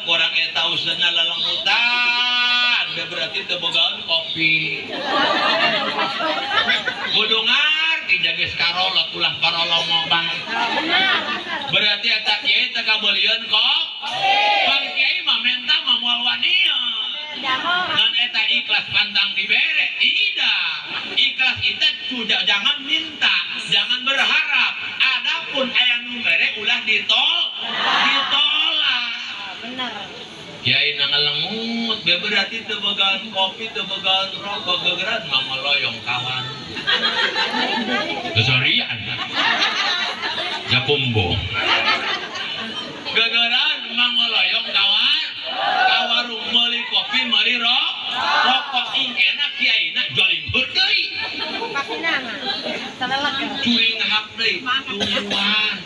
kurang eta usahna lelemutan berarti teu bogaan kopi budungar tidak geus karolak ulah parolongobang berarti eta kiai teu kabeulian kok Bang Kiai mah menta mah moal wanian dan eta ikhlas pantang dibere tidak ikhlas kita sudah jangan minta jangan berharap adapun aya nu mere ulah ditolak bener Kiai nangalengut berarti teu bogaan kopi teu bogaan rokok gegeran mah meloyong kawan kesorian Jakumbo gegeran mah meloyong kawan ka warung meuli kopi meuli rokok ingkena kiaina jolimpeur deui kasina mah salelek curi ngahak deui tungguan